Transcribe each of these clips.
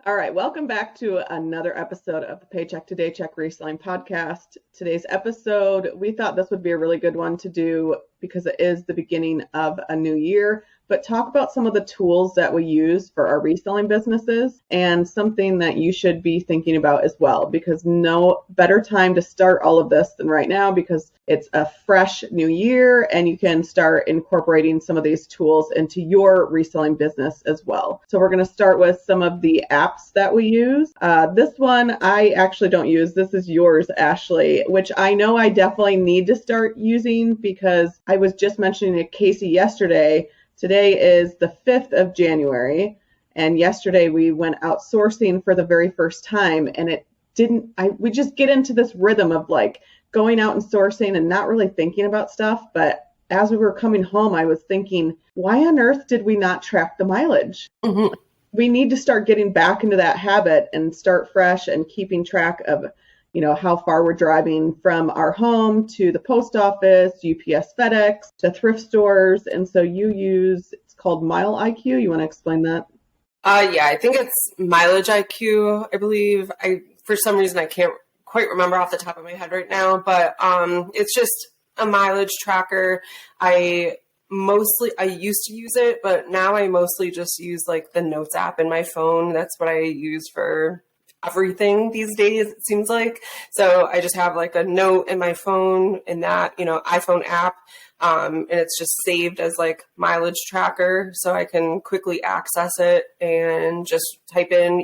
All right, welcome back to another episode of the Paycheck to Daycheck Reselling podcast. Today's episode, we thought this would be a really good one to do because it is the beginning of a new year, but talk about some of the tools that we use for our reselling businesses and something that you should be thinking about as well, because no better time to start all of this than right now because it's a fresh new year and you can start incorporating some of these tools into your reselling business as well. So we're going to start with some of the apps that we use. This one I actually don't use. This is yours, Ashley, which I know I definitely need to start using because I was just mentioning to Casey yesterday. Today is the 5th of January, and yesterday we went outsourcing for the very first time, and we just get into this rhythm of like going out and sourcing and not really thinking about stuff. But as we were coming home, I was thinking, why on earth did we not track the mileage? Mm-hmm. We need to start getting back into that habit and start fresh and keeping track of how far we're driving from our home to the post office, UPS, FedEx, to thrift stores. And so it's called Mile IQ. You want to explain that? Yeah, I think it's Mileage IQ, I believe. For some reason, I can't quite remember off the top of my head right now, but it's just a mileage tracker. I used to use it, but now I mostly just use like the Notes app in my phone. That's what I use for everything these days, it seems like. So I just have like a note in my phone in that, iPhone app. And it's just saved as like mileage tracker. So I can quickly access it and just type in,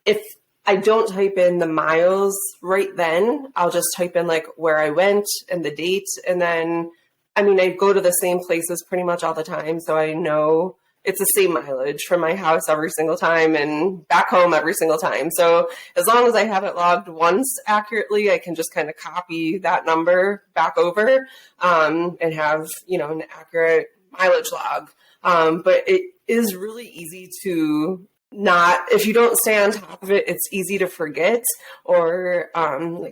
if I don't type in the miles right then, I'll just type in like where I went and the date. And then, I go to the same places pretty much all the time. So I know it's the same mileage from my house every single time and back home every single time. So as long as I have it logged once accurately, I can just kind of copy that number back over and have, an accurate mileage log. But it is really easy to if you don't stay on top of it, it's easy to forget. Or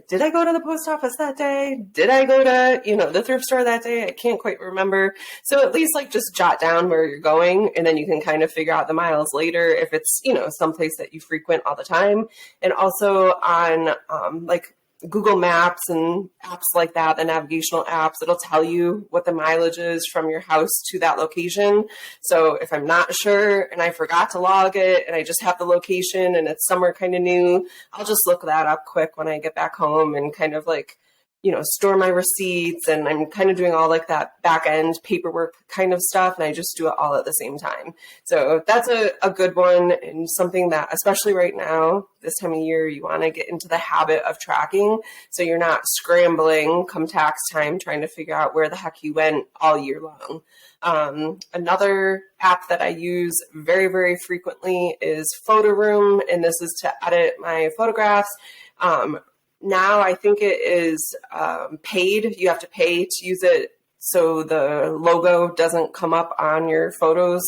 did I go to the post office that day? Did I go to, the thrift store that day? I can't quite remember. So at least just jot down where you're going, and then you can kind of figure out the miles later if it's, someplace that you frequent all the time. And also on Google Maps and apps like that, the navigational apps, it'll tell you what the mileage is from your house to that location. So if I'm not sure and I forgot to log it and I just have the location and it's somewhere kind of new, I'll just look that up quick when I get back home and kind of store my receipts, and I'm kind of doing all that back end paperwork kind of stuff, and I just do it all at the same time. So that's a good one, and something that, especially right now, this time of year, you want to get into the habit of tracking, so you're not scrambling come tax time trying to figure out where the heck you went all year long. Another app that I use very, very frequently is Photo Room, and this is to edit my photographs. Now I think it is paid. You have to pay to use it so the logo doesn't come up on your photos.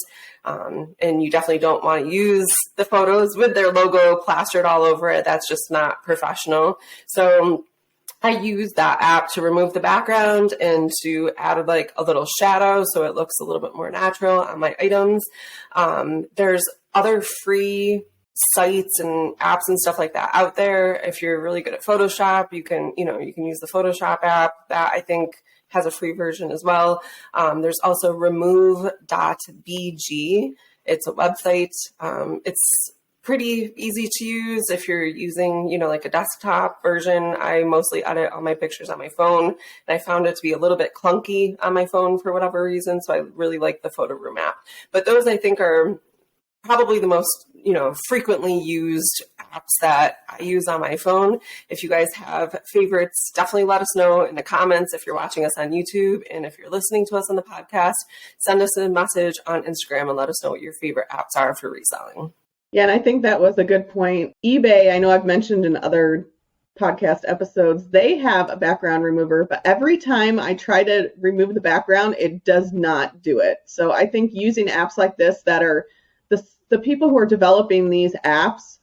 And you definitely don't want to use the photos with their logo plastered all over it. That's just not professional. So I use that app to remove the background and to add a little shadow so it looks a little bit more natural on my items. There's other free sites and apps and stuff like that out there. If you're really good at Photoshop, you can use the Photoshop app. That I think has a free version as well. There's also remove.bg. It's a website. It's pretty easy to use if you're using, a desktop version. I mostly edit all my pictures on my phone, and I found it to be a little bit clunky on my phone for whatever reason. So I really like the Photo Room app. But those I think are probably the most, frequently used apps that I use on my phone. If you guys have favorites, definitely let us know in the comments. If you're watching us on YouTube, and if you're listening to us on the podcast, send us a message on Instagram and let us know what your favorite apps are for reselling. Yeah, and I think that was a good point. eBay, I know I've mentioned in other podcast episodes, they have a background remover, but every time I try to remove the background, it does not do it. So I think using apps like this that are the people who are developing these apps,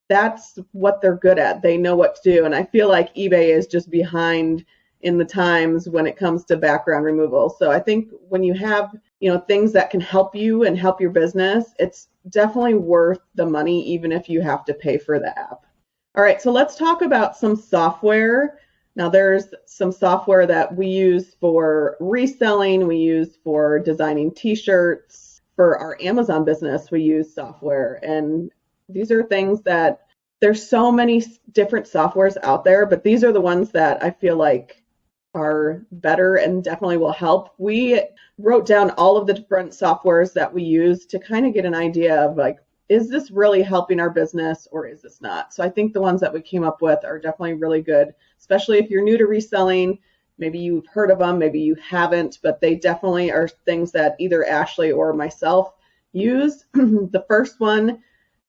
that's what they're good at. They know what to do. And I feel like eBay is just behind in the times when it comes to background removal. So I think when you have things that can help you and help your business, it's definitely worth the money, even if you have to pay for the app. All right, so let's talk about some software. Now, there's some software that we use for reselling. We use for designing t-shirts. For our Amazon business, we use software. And these are things that there's so many different softwares out there, but these are the ones that I feel like are better and definitely will help. We wrote down all of the different softwares that we use to kind of get an idea of like, is this really helping our business or is this not? So I think the ones that we came up with are definitely really good, especially if you're new to reselling. Maybe you've heard of them, maybe you haven't, but they definitely are things that either Ashley or myself use. The first one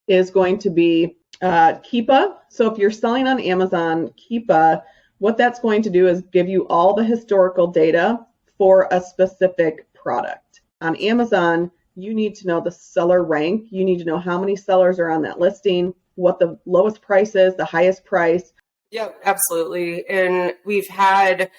is going to be Keepa. So if you're selling on Amazon, Keepa, what that's going to do is give you all the historical data for a specific product. On Amazon, you need to know the seller rank. You need to know how many sellers are on that listing, what the lowest price is, the highest price. Yeah, absolutely. And we've had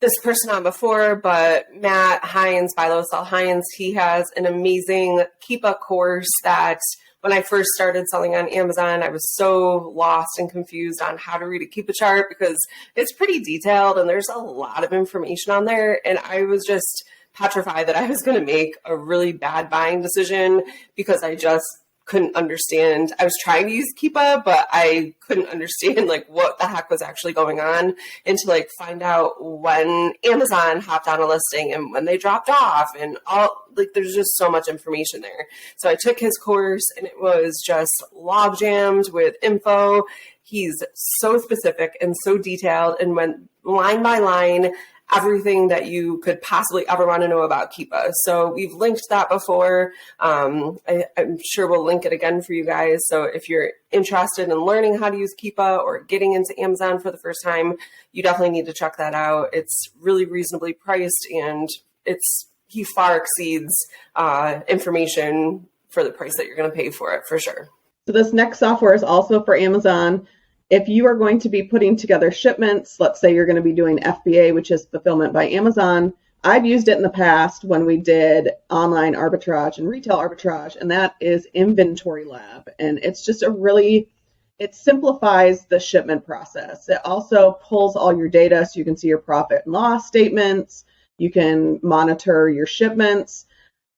this person on before, but Matt Hines, Buy Low, Sell Hines, he has an amazing Keepa course that when I first started selling on Amazon, I was so lost and confused on how to read a Keepa chart because it's pretty detailed and there's a lot of information on there. And I was just petrified that I was going to make a really bad buying decision because I just couldn't understand. I was trying to use Keepa, but I couldn't understand like what the heck was actually going on and to like find out when Amazon hopped on a listing and when they dropped off and all like there's just so much information there. So I took his course and it was just log jammed with info. He's so specific and so detailed and went line by line everything that you could possibly ever want to know about Keepa. So we've linked that before. I'm sure we'll link it again for you guys. So if you're interested in learning how to use Keepa or getting into Amazon for the first time, you definitely need to check that out. It's really reasonably priced and he far exceeds information for the price that you're going to pay for it for sure. So this next software is also for Amazon. If you are going to be putting together shipments, let's say you're going to be doing FBA, which is fulfillment by Amazon. I've used it in the past when we did online arbitrage and retail arbitrage, and that is Inventory Lab. And it's just it simplifies the shipment process. It also pulls all your data so you can see your profit and loss statements. You can monitor your shipments.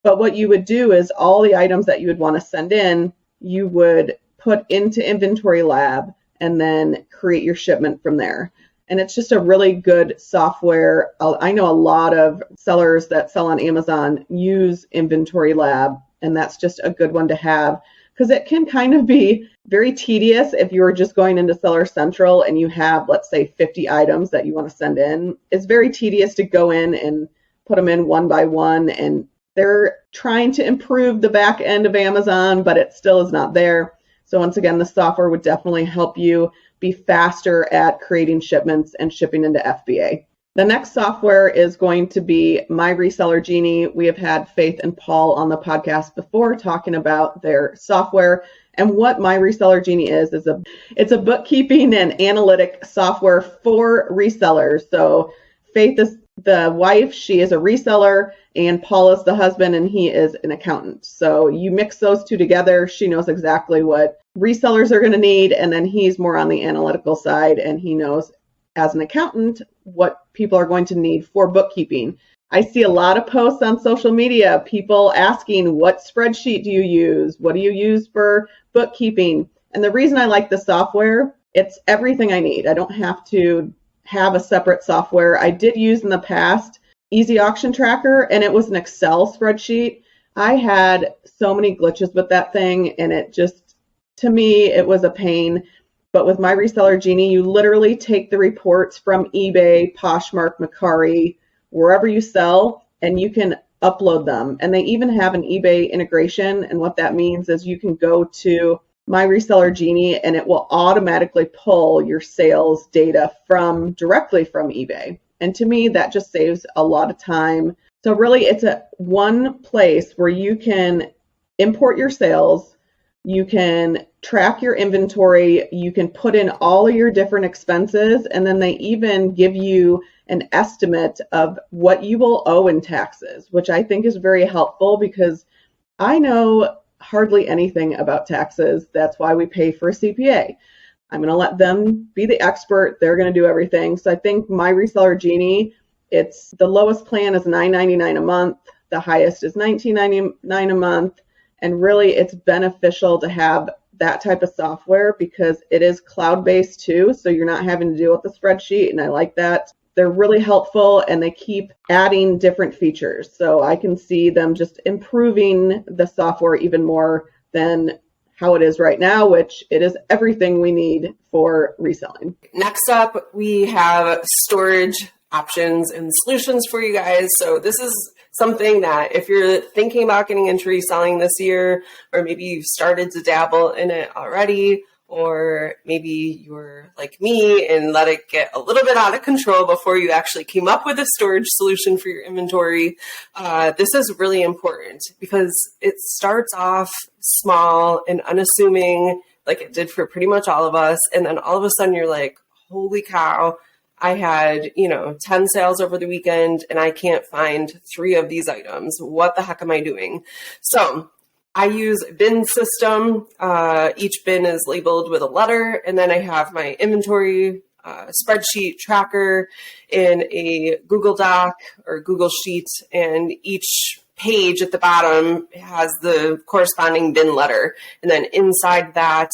But what you would do is all the items that you would want to send in, you would put into Inventory Lab and then create your shipment from there. And it's just a really good software. I know a lot of sellers that sell on Amazon use Inventory Lab, and that's just a good one to have because it can kind of be very tedious if you're just going into Seller Central and you have, let's say, 50 items that you want to send in. It's very tedious to go in and put them in one by one, and they're trying to improve the back end of Amazon, but it still is not there. So once again, the software would definitely help you be faster at creating shipments and shipping into FBA. The next software is going to be My Reseller Genie. We have had Faith and Paul on the podcast before talking about their software. And what My Reseller Genie is it's a bookkeeping and analytic software for resellers. So Faith is the wife, she is a reseller, and Paul is the husband, and he is an accountant. So you mix those two together, she knows exactly what resellers are going to need, and then he's more on the analytical side, and he knows as an accountant what people are going to need for bookkeeping. I see a lot of posts on social media, people asking, what spreadsheet do you use? What do you use for bookkeeping? And the reason I like the software, it's everything I need. I don't have to have a separate software. I did use in the past Easy Auction Tracker, and it was an Excel spreadsheet. I had so many glitches with that thing, and it just, to me, it was a pain. But with My Reseller Genie, you literally take the reports from eBay, Poshmark, Mercari, wherever you sell, and you can upload them. And they even have an eBay integration, and what that means is you can go to My Reseller Genie, and it will automatically pull your sales data directly from eBay. And to me, that just saves a lot of time. So really, it's one place where you can import your sales, you can track your inventory. You can put in all of your different expenses, and then they even give you an estimate of what you will owe in taxes, which I think is very helpful because I know hardly anything about taxes. That's why we pay for a CPA. I'm going to let them be the expert. They're going to do everything. So I think my Reseller Genie, it's the lowest plan is $9.99 a month. The highest is $19.99 a month. And really, it's beneficial to have that type of software because it is cloud-based too. So you're not having to deal with the spreadsheet. And I like that. They're really helpful and they keep adding different features. So I can see them just improving the software even more than how it is right now, which it is everything we need for reselling. Next up, we have storage options and solutions for you guys. So this is something that if you're thinking about getting into reselling this year, or maybe you've started to dabble in it already, or maybe you're like me and let it get a little bit out of control before you actually came up with a storage solution for your inventory. This is really important because it starts off small and unassuming, like it did for pretty much all of us. And then all of a sudden you're like, holy cow, I had, 10 sales over the weekend and I can't find 3 of these items. What the heck am I doing? So I use a bin system. Each bin is labeled with a letter, and then I have my inventory spreadsheet tracker in a Google Doc or Google Sheet, and each page at the bottom has the corresponding bin letter. And then inside that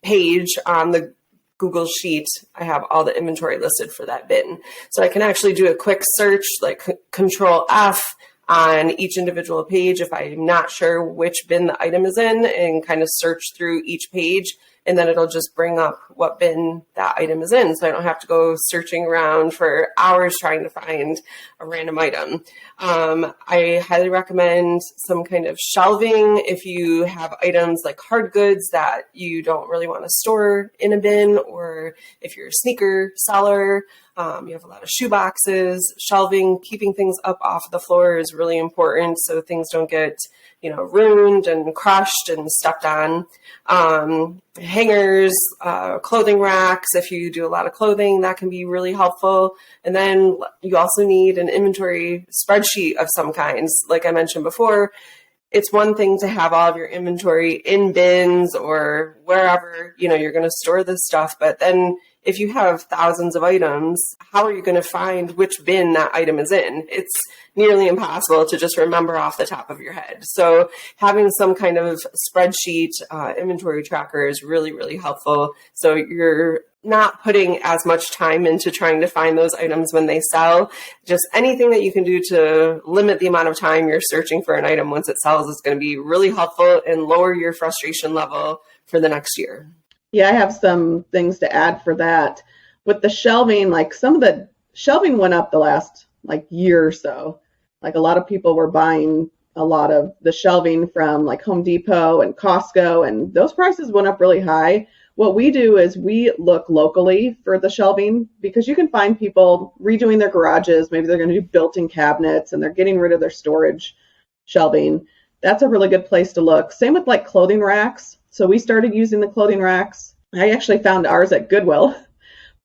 page on the Google Sheet, I have all the inventory listed for that bin. So I can actually do a quick search, like Control F, on each individual page if I'm not sure which bin the item is in, and kind of search through each page, and then it'll just bring up what bin that item is in. So I don't have to go searching around for hours trying to find a random item. I highly recommend some kind of shelving if you have items like hard goods that you don't really want to store in a bin, or if you're a sneaker seller, you have a lot of shoe boxes. Shelving, keeping things up off the floor is really important so things don't get, ruined and crushed and stepped on. Hangers, clothing racks, if you do a lot of clothing, that can be really helpful. And then you also need an inventory spreadsheet of some kinds. Like I mentioned before, it's one thing to have all of your inventory in bins or wherever, you're going to store this stuff. But then if you have thousands of items, how are you going to find which bin that item is in? It's nearly impossible to just remember off the top of your head. So having some kind of spreadsheet, inventory tracker is really, really helpful. So you're not putting as much time into trying to find those items when they sell. Just anything that you can do to limit the amount of time you're searching for an item once it sells is going to be really helpful and lower your frustration level for the next year. Yeah, I have some things to add for that. With the shelving, like some of the shelving went up the last year or so. Like a lot of people were buying a lot of the shelving from like Home Depot and Costco, and those prices went up really high. What we do is we look locally for the shelving because you can find people redoing their garages. Maybe they're going to do built-in cabinets and they're getting rid of their storage shelving. That's a really good place to look. Same with like clothing racks. So we started using the clothing racks. I actually found ours at Goodwill,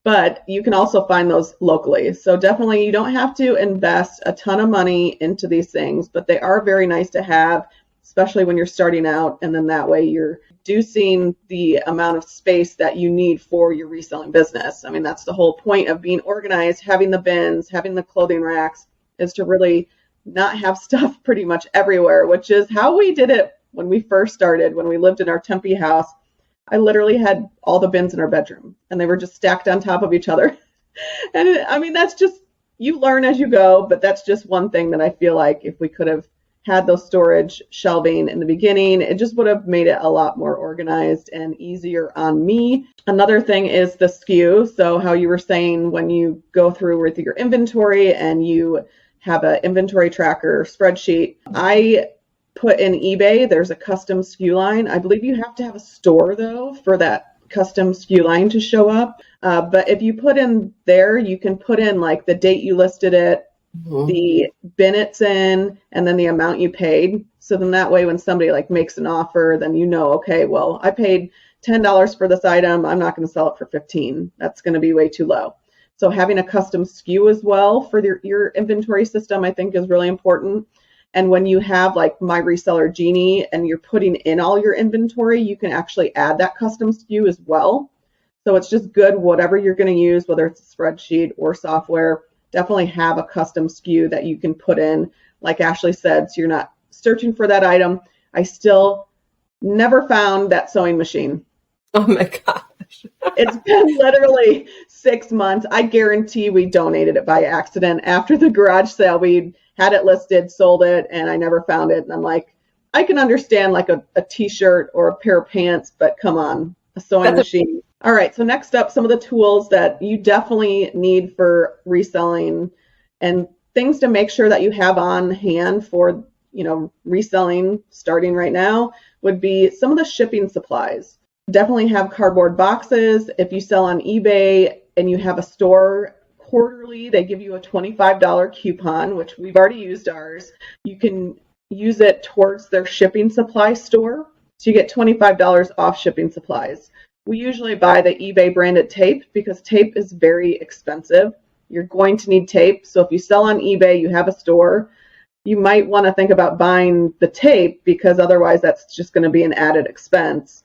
but you can also find those locally. So definitely you don't have to invest a ton of money into these things, but they are very nice to have, especially when you're starting out. And then that way you're reducing the amount of space that you need for your reselling business. I mean, that's the whole point of being organized, having the bins, having the clothing racks, is to really not have stuff pretty much everywhere, which is how we did it when we first started, when we lived in our Tempe house. I literally had all the bins in our bedroom and they were just stacked on top of each other. And I mean, that's just, you learn as you go, but that's just one thing that I feel like if we could have had those storage shelving in the beginning, it just would have made it a lot more organized and easier on me. Another thing is the SKU. So how you were saying, when you go through with your inventory and you have an inventory tracker spreadsheet, I put in eBay, there's a custom SKU line. I believe you have to have a store though for that custom SKU line to show up. But if you put in there, you can put in like the date you listed it, the bin it's in, and then the amount you paid. So then that way when somebody like makes an offer, then okay, well, I paid $10 for this item. I'm not going to sell it for 15. That's going to be way too low. So having a custom SKU as well for your inventory system, I think, is really important. And when you have like My Reseller Genie and you're putting in all your inventory, you can actually add that custom SKU as well. So it's just good, whatever you're going to use, whether it's a spreadsheet or software, definitely have a custom SKU that you can put in, like Ashley said, so you're not searching for that item. I still never found that sewing machine. Oh my gosh. It's been literally 6 months. I guarantee we donated it by accident. After the garage sale, we had it listed, sold it, and I never found it. And I'm like, I can understand like a t-shirt or a pair of pants, but come on, a sewing machine. All right, so next up, some of the tools that you definitely need for reselling and things to make sure that you have on hand for, reselling starting right now would be some of the shipping supplies. Definitely have cardboard boxes. If you sell on eBay and you have a store quarterly, they give you a $25 coupon, which we've already used ours. You can use it towards their shipping supply store. So you get $25 off shipping supplies. We usually buy the eBay branded tape because tape is very expensive. You're going to need tape. So if you sell on eBay, you have a store, you might want to think about buying the tape because otherwise that's just going to be an added expense.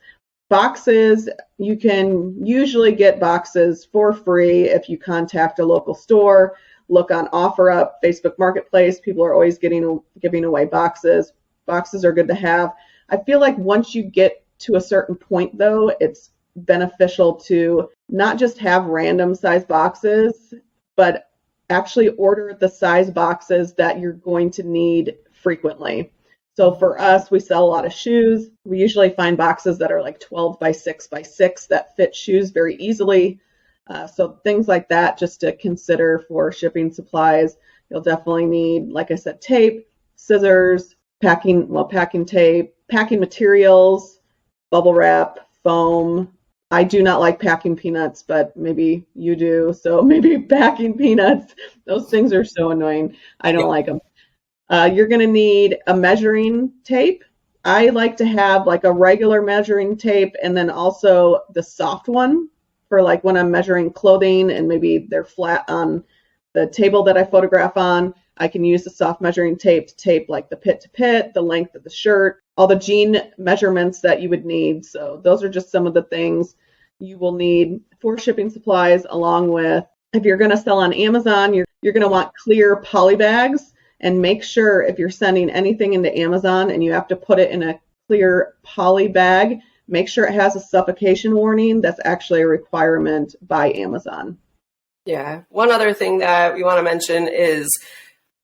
Boxes, you can usually get boxes for free if you contact a local store. Look on OfferUp, Facebook Marketplace. People are always giving away boxes. Boxes are good to have. I feel like once you get to a certain point, though, it's beneficial to not just have random size boxes, but actually order the size boxes that you're going to need frequently. So for us, we sell a lot of shoes. We usually find boxes that are like 12 by 6 by 6 that fit shoes very easily. So things like that just to consider for shipping supplies. You'll definitely need, like I said, tape, scissors, packing tape, packing materials, bubble wrap, foam. I do not like packing peanuts, but maybe you do. So maybe packing peanuts. Those things are so annoying. I don't like them. You're going to need a measuring tape. I like to have like a regular measuring tape and then also the soft one for like when I'm measuring clothing and maybe they're flat on the table that I photograph on. I can use the soft measuring tape to tape like the pit to pit, the length of the shirt, all the jean measurements that you would need. So those are just some of the things you will need for shipping supplies, along with if you're going to sell on Amazon, you're going to want clear poly bags. And make sure if you're sending anything into Amazon and you have to put it in a clear poly bag, make sure it has a suffocation warning. That's actually a requirement by Amazon. Yeah. One other thing that we want to mention is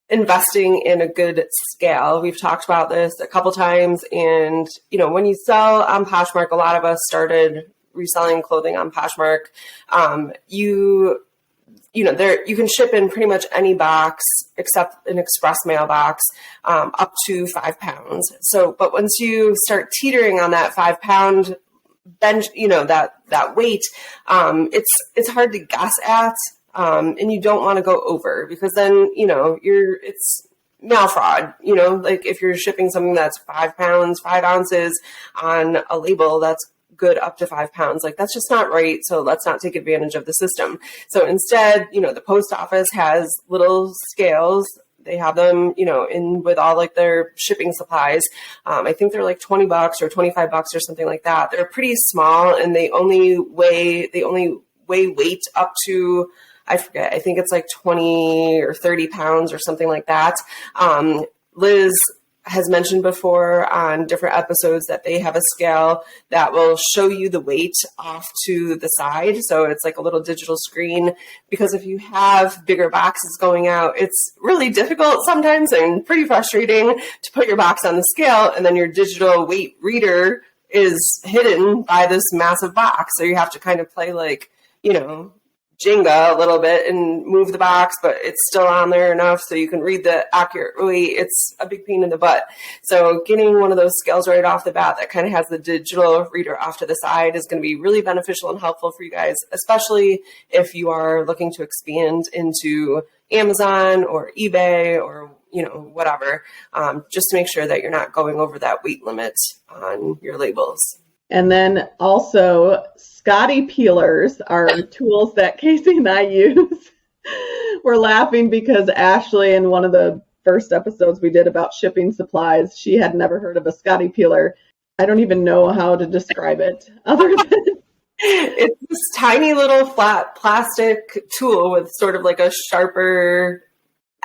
investing in a good scale. We've talked about this a couple times. And, when you sell on Poshmark, a lot of us started reselling clothing on Poshmark. You can ship in pretty much any box except an express mail box, up to 5 pounds. So, but once you start teetering on that 5 pound bench, that weight, it's hard to guess at, and you don't want to go over because then, it's mail fraud, like if you're shipping something that's 5 pounds, 5 ounces on a label, that's good up to 5 pounds. Like that's just not right. So let's not take advantage of the system. So instead, the post office has little scales. They have them, in with all like their shipping supplies. I think they're like $20 or $25 or something like that. They're pretty small and they only weigh weight up to, I forget, I think it's like 20 or 30 pounds or something like that. Liz has mentioned before on different episodes that they have a scale that will show you the weight off to the side. So it's like a little digital screen, because if you have bigger boxes going out, it's really difficult sometimes and pretty frustrating to put your box on the scale and then your digital weight reader is hidden by this massive box. So you have to kind of play like, Jenga a little bit and move the box, but it's still on there enough so you can read the accurate weight. It's a big pain in the butt. So getting one of those scales right off the bat that kind of has the digital reader off to the side is going to be really beneficial and helpful for you guys, especially if you are looking to expand into Amazon or eBay or whatever, just to make sure that you're not going over that weight limit on your labels. And then also Scotty peelers are tools that Casey and I use. We're laughing because Ashley, in one of the first episodes we did about shipping supplies, she had never heard of a Scotty peeler. I don't even know how to describe it other than it's this tiny little flat plastic tool with sort of like a sharper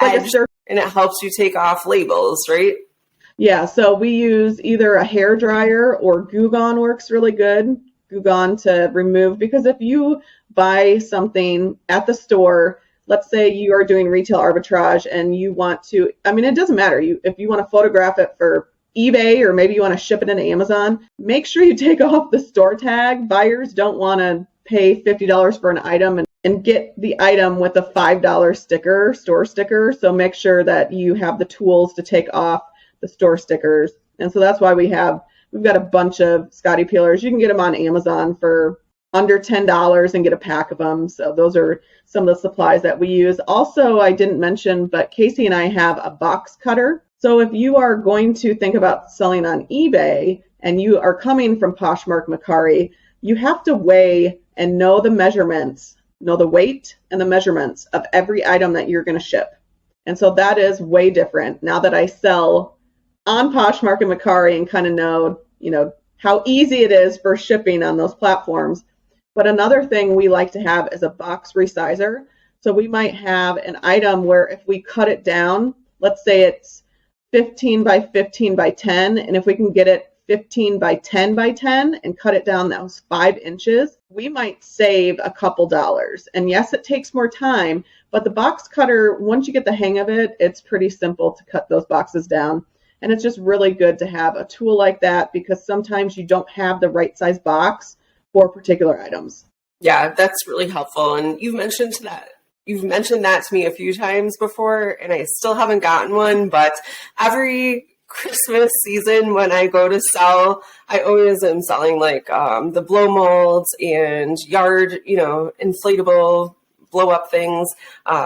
edge, and it helps you take off labels, right? Yeah, so we use either a hair dryer or Goo Gone works really good. Goo Gone to remove, because if you buy something at the store, let's say you are doing retail arbitrage and you want to, I mean, it doesn't matter. If you want to photograph it for eBay or maybe you want to ship it into Amazon, make sure you take off the store tag. Buyers don't want to pay $50 for an item and get the item with a $5 sticker, store sticker. So make sure that you have the tools to take off the store stickers. And so that's why we've got a bunch of Scotty peelers. You can get them on Amazon for under $10 and get a pack of them. So those are some of the supplies that we use. Also, I didn't mention, but Casey and I have a box cutter. So if you are going to think about selling on eBay and you are coming from Poshmark Mercari, you have to weigh and know the measurements, know the weight and the measurements of every item that you're going to ship. And so that is way different now that I sell on Poshmark and Mercari and kind of know, how easy it is for shipping on those platforms. But another thing we like to have is a box resizer. So we might have an item where if we cut it down, let's say it's 15 by 15 by 10, and if we can get it 15 by 10 by 10 and cut it down those 5 inches, we might save a couple dollars. And yes, it takes more time, but the box cutter, once you get the hang of it, it's pretty simple to cut those boxes down. And it's just really good to have a tool like that because sometimes you don't have the right size box for particular items. Yeah, that's really helpful. And you've mentioned that to me a few times before, and I still haven't gotten one, but every Christmas season when I go to sell, I always am selling like the blow molds and yard, inflatable blow up things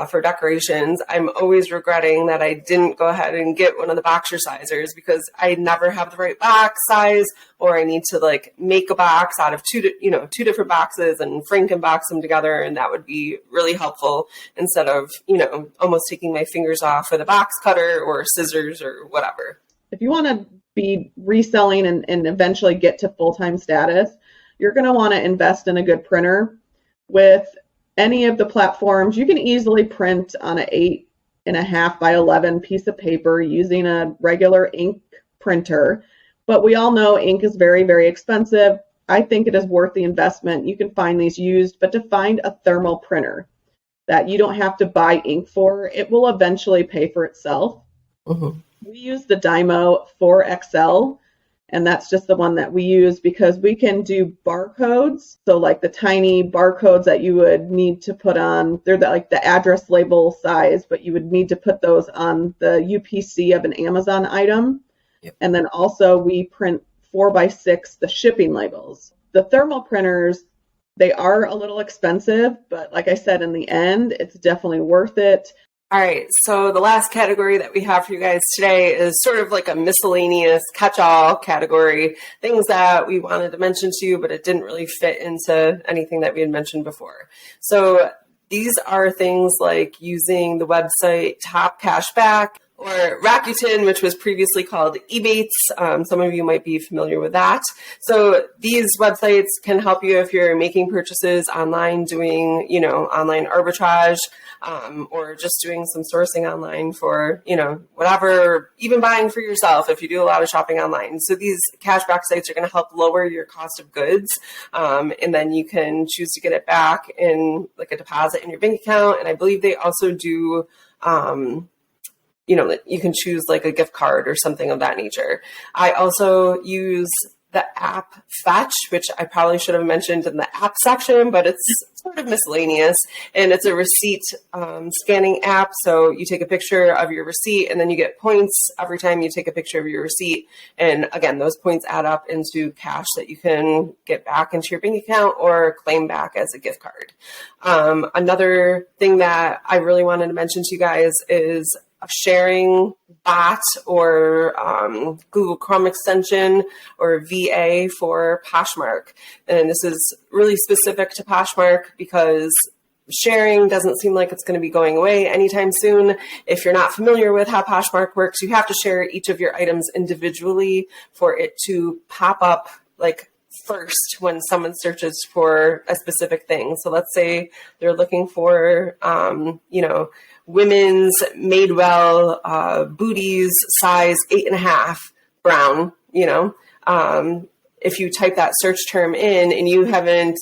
for decorations. I'm always regretting that I didn't go ahead and get one of the box resizers because I never have the right box size, or I need to like make a box out of two different boxes and Franken box them together. And that would be really helpful instead of, almost taking my fingers off with a box cutter or scissors or whatever. If you want to be reselling and eventually get to full-time status, you're going to want to invest in a good printer. With any of the platforms, you can easily print on an 8.5 by 11 piece of paper using a regular ink printer. But we all know ink is very, very expensive. I think it is worth the investment. You can find these used, but to find a thermal printer that you don't have to buy ink for, it will eventually pay for itself. Mm-hmm. We use the Dymo 4XL, and that's just the one that we use because we can do barcodes. So like the tiny barcodes that you would need to put on, they're like the address label size, but you would need to put those on the UPC of an Amazon item. Yep. And then also we print 4x6 the shipping labels. The thermal printers, they are a little expensive, but like I said, in the end, it's definitely worth it. All right, so the last category that we have for you guys today is sort of like a miscellaneous catch-all category, things that we wanted to mention to you, but it didn't really fit into anything that we had mentioned before. So these are things like using the website Top Cashback or Rakuten, which was previously called Ebates. Some of you might be familiar with that. So these websites can help you if you're making purchases online, doing, online arbitrage, or just doing some sourcing online for, whatever, even buying for yourself if you do a lot of shopping online. So these cashback sites are going to help lower your cost of goods. And then you can choose to get it back in like a deposit in your bank account. And I believe they also do, you can choose like a gift card or something of that nature. I also use the app Fetch, which I probably should have mentioned in the app section, but it's sort of miscellaneous. And it's a receipt scanning app. So you take a picture of your receipt and then you get points every time you take a picture of your receipt. And again, those points add up into cash that you can get back into your bank account or claim back as a gift card. Another thing that I really wanted to mention to you guys is a sharing bot or Google Chrome extension or VA for Poshmark. And this is really specific to Poshmark because sharing doesn't seem like it's going to be going away anytime soon. If you're not familiar with how Poshmark works, you have to share each of your items individually for it to pop up like first when someone searches for a specific thing. So let's say they're looking for, women's Madewell booties size 8.5 brown, if you type that search term in and you haven't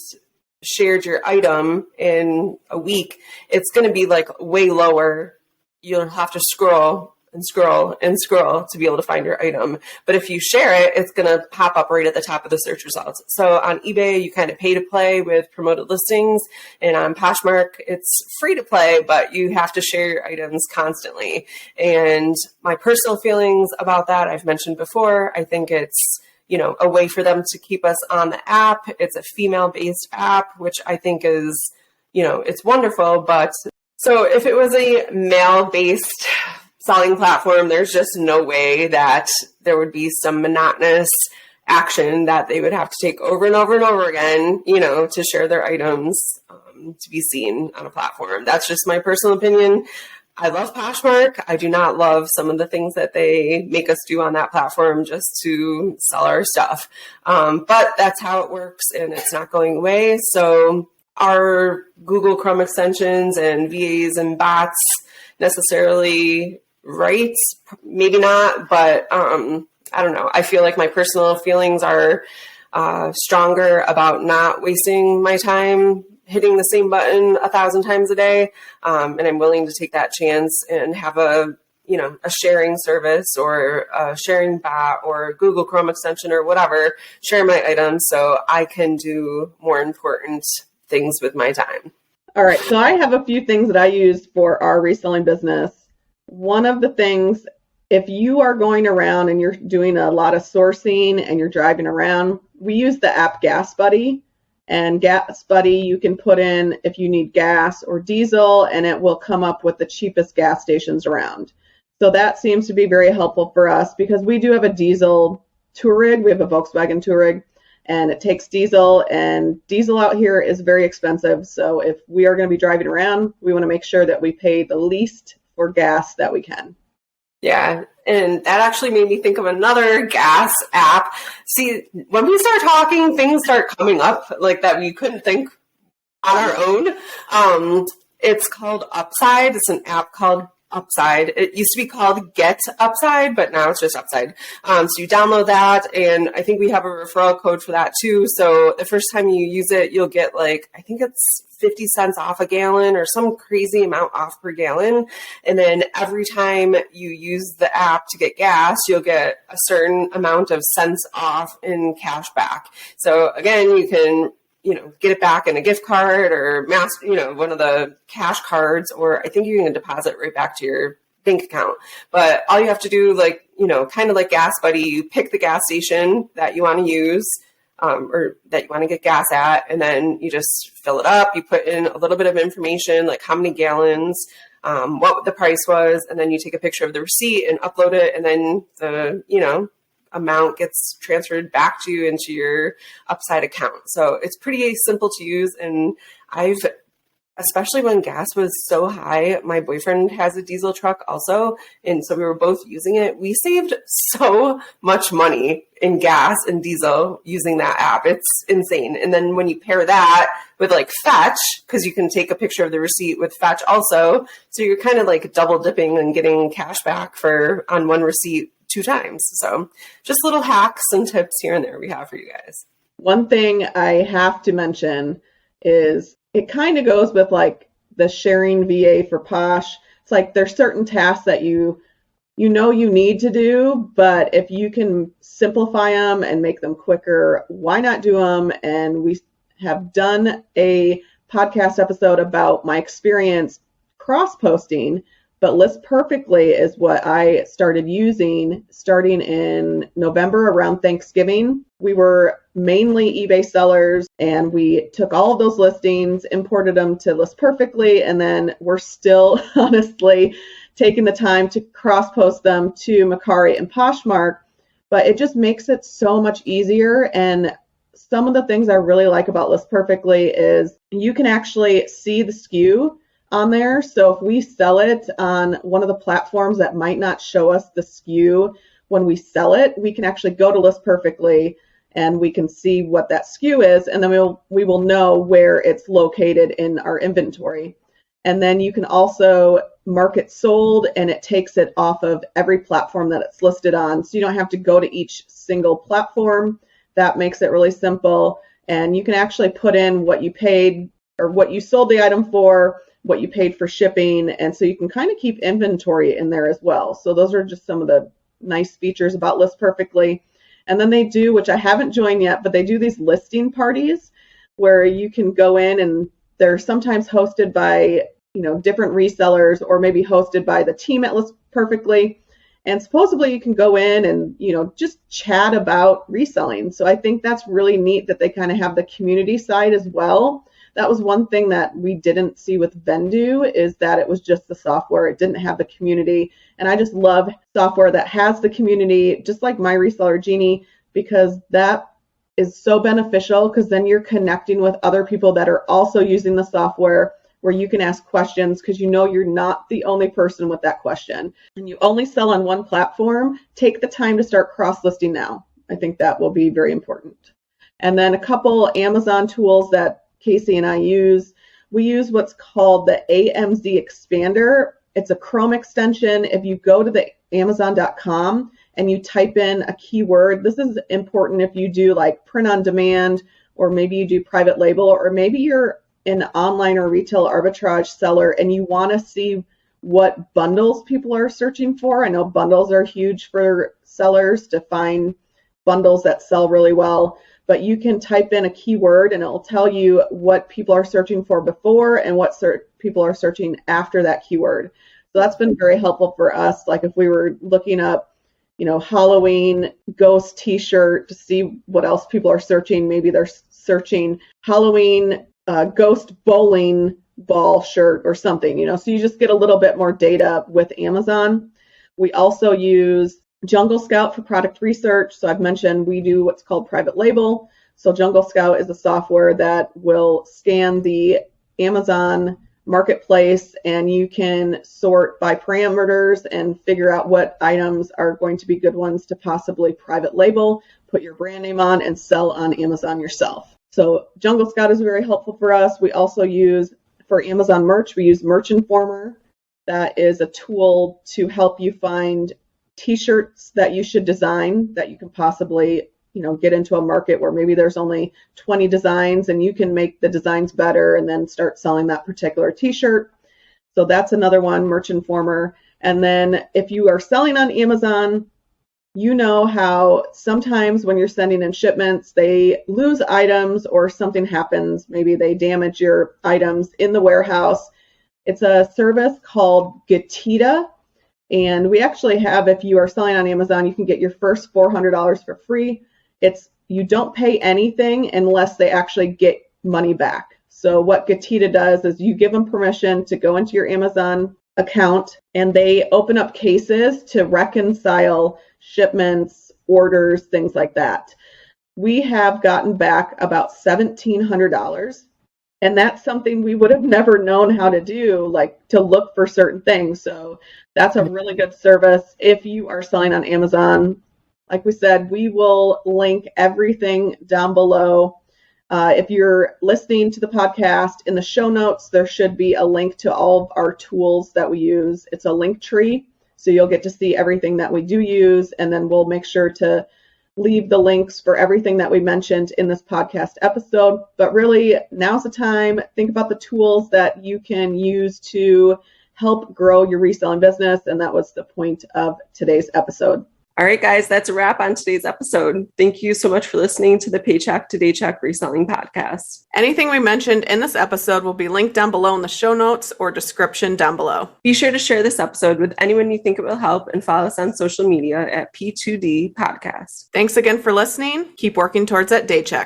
shared your item in a week, it's going to be like way lower. You'll have to scroll and scroll and scroll to be able to find your item. But if you share it, it's going to pop up right at the top of the search results. So on eBay, you kind of pay to play with promoted listings. And on Poshmark, it's free to play, but you have to share your items constantly. And my personal feelings about that, I've mentioned before, I think it's a way for them to keep us on the app. It's a female-based app, which I think is, it's wonderful. But so if it was a male-based selling platform, there's just no way that there would be some monotonous action that they would have to take over and over and over again, to share their items to be seen on a platform. That's just my personal opinion. I love Poshmark. I do not love some of the things that they make us do on that platform just to sell our stuff. But that's how it works and it's not going away. So are Google Chrome extensions and VAs and bots necessarily right? Maybe not, but I don't know. I feel like my personal feelings are stronger about not wasting my time hitting the same button 1,000 times a day. And I'm willing to take that chance and have a sharing service or a sharing bot or Google Chrome extension or whatever, share my items so I can do more important things with my time. All right. So I have a few things that I use for our reselling business. One of the things, if you are going around and you're doing a lot of sourcing and you're driving around, we use the app Gas Buddy. And Gas Buddy, you can put in if you need gas or diesel, and it will come up with the cheapest gas stations around. So that seems to be very helpful for us because we do have a diesel Touareg. We have a Volkswagen Touareg, and it takes diesel, and diesel out here is very expensive. So if we are going to be driving around, we want to make sure that we pay the least for gas that we can. Yeah, and that actually made me think of another gas app. See, when we start talking, things start coming up like that we couldn't think on our own. It's called Upside. It's an app called Upside. It used to be called Get Upside, but now it's just Upside. So you download that, and I think we have a referral code for that too. So the first time you use it, you'll get I think it's 50 cents off a gallon or some crazy amount off per gallon. And then every time you use the app to get gas, you'll get a certain amount of cents off in cash back. So again, you can get it back in a gift card or one of the cash cards, or I think you can deposit right back to your bank account. But all you have to do, kind of like Gas Buddy, you pick the gas station that you want to use or that you want to get gas at, and then you just fill it up. You put in a little bit of information, like how many gallons, what the price was, and then you take a picture of the receipt and upload it, and then the, amount gets transferred back to you into your Upside account. So it's pretty simple to use. And especially when gas was so high, my boyfriend has a diesel truck also. And so we were both using it. We saved so much money in gas and diesel using that app. It's insane. And then when you pair that with Fetch, because you can take a picture of the receipt with Fetch also. So you're kind of double dipping and getting cash back on one receipt 2 times. So just little hacks and tips here and there we have for you guys. One thing I have to mention is it kind of goes with the sharing VA for Posh. It's there's certain tasks that you need to do, but if you can simplify them and make them quicker, why not do them? And we have done a podcast episode about my experience cross-posting, but List Perfectly is what I started using starting in November around Thanksgiving. We were mainly eBay sellers, and we took all of those listings, imported them to List Perfectly, and then we're still honestly taking the time to cross-post them to Mercari and Poshmark, but it just makes it so much easier. And some of the things I really like about List Perfectly is you can actually see the SKU on there. So if we sell it on one of the platforms that might not show us the SKU when we sell it, we can actually go to List Perfectly and we can see what that SKU is, and then we will know where it's located in our inventory. And then you can also mark it sold, and it takes it off of every platform that it's listed on. So you don't have to go to each single platform. That makes it really simple. And you can actually put in what you paid or what you sold the item for, what you paid for shipping. And so you can kind of keep inventory in there as well. So those are just some of the nice features about List Perfectly. And then they do, which I haven't joined yet, but they do these listing parties where you can go in, and they're sometimes hosted by, different resellers, or maybe hosted by the team at List Perfectly. And supposedly you can go in and, just chat about reselling. So I think that's really neat that they kind of have the community side as well. That was one thing that we didn't see with Vendoo, is that it was just the software. It didn't have the community. And I just love software that has the community, just like My Reseller Genie, because that is so beneficial, because then you're connecting with other people that are also using the software, where you can ask questions because you're not the only person with that question. And you only sell on one platform, take the time to start cross-listing now. I think that will be very important. And then a couple Amazon tools that Casey and I use. We use what's called the AMZ Expander. It's a Chrome extension. If you go to the Amazon.com and you type in a keyword, this is important if you do like print on demand, or maybe you do private label, or maybe you're an online or retail arbitrage seller and you want to see what bundles people are searching for. I know bundles are huge for sellers to find bundles that sell really well, but you can type in a keyword and it'll tell you what people are searching for before and what people are searching after that keyword. So that's been very helpful for us. Like if we were looking up, Halloween ghost t-shirt to see what else people are searching, maybe they're searching Halloween ghost bowling ball shirt or something, so you just get a little bit more data with Amazon. We also use Jungle Scout for product research. So I've mentioned we do what's called private label. So Jungle Scout is a software that will scan the Amazon marketplace, and you can sort by parameters and figure out what items are going to be good ones to possibly private label, put your brand name on, and sell on Amazon yourself. So Jungle Scout is very helpful for us. We also use, for Amazon merch, we use Merch Informer. That is a tool to help you find t-shirts that you should design that you can possibly, get into a market where maybe there's only 20 designs, and you can make the designs better and then start selling that particular t-shirt. So that's another one, Merch Informer. And then if you are selling on Amazon, how sometimes when you're sending in shipments, they lose items or something happens. Maybe they damage your items in the warehouse. It's a service called Getita. And we actually have, if you are selling on Amazon, you can get your first $400 for free. You don't pay anything unless they actually get money back. So what Getita does is you give them permission to go into your Amazon account, and they open up cases to reconcile shipments, orders, things like that. We have gotten back about $1,700. And that's something we would have never known how to do, like to look for certain things. So that's a really good service if you are selling on Amazon. Like we said, we will link everything down below. If you're listening to the podcast, in the show notes, there should be a link to all of our tools that we use. It's a link tree, so you'll get to see everything that we do use, and then we'll make sure to leave the links for everything that we mentioned in this podcast episode. But really, now's the time. Think about the tools that you can use to help grow your reselling business. And that was the point of today's episode. All right, guys, that's a wrap on today's episode. Thank you so much for listening to the Paycheck to Daycheck Reselling Podcast. Anything we mentioned in this episode will be linked down below in the show notes or description down below. Be sure to share this episode with anyone you think it will help, and follow us on social media at P2D Podcast. Thanks again for listening. Keep working towards that Daycheck.